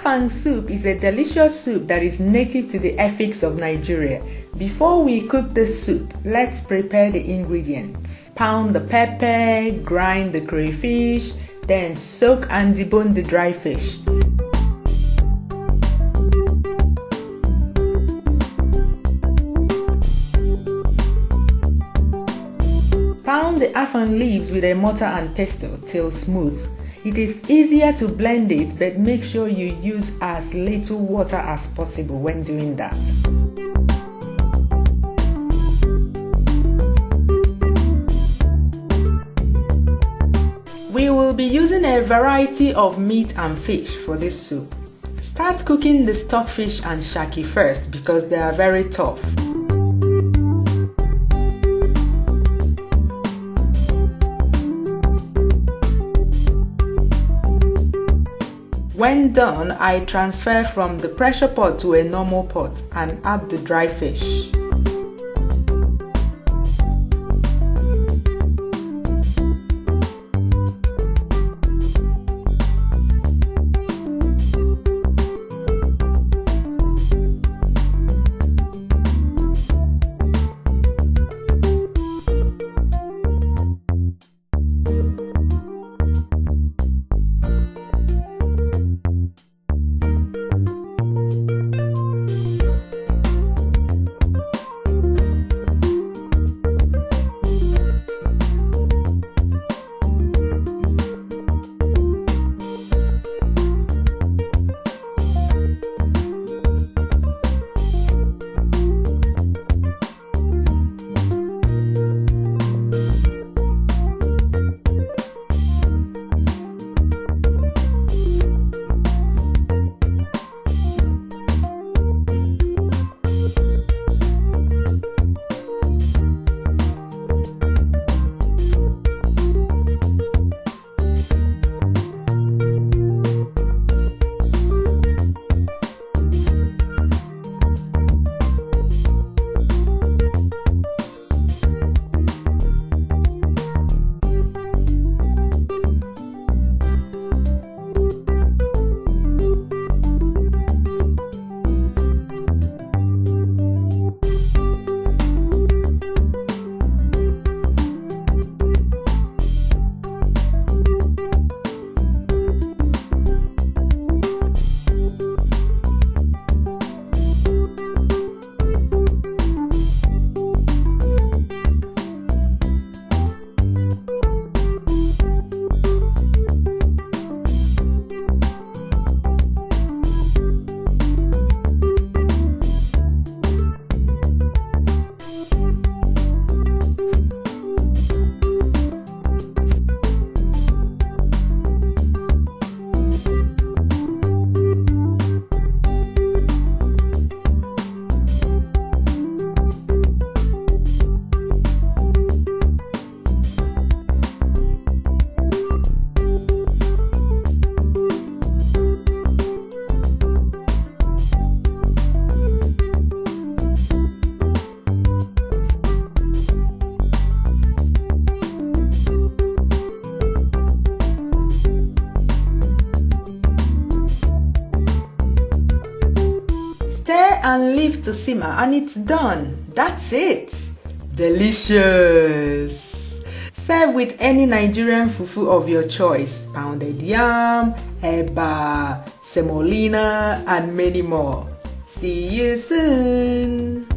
Afang soup is a delicious soup that is native to the Efiks of Nigeria. Before we cook the soup, let's prepare the ingredients. Pound the pepper, grind the crayfish, then soak and debone the dry fish. Pound the afang leaves with a mortar and pestle till smooth. It is easier to blend it, but make sure you use as little water as possible when doing that. We will be using a variety of meat and fish for this soup. Start cooking the stockfish and shaki first because they are very tough. When done, I transfer from the pressure pot to a normal pot and add the dry fish. And leave to simmer and it's done. That's it. Delicious. Serve with any Nigerian fufu of your choice. Pounded yam, eba, semolina and many more. See you soon.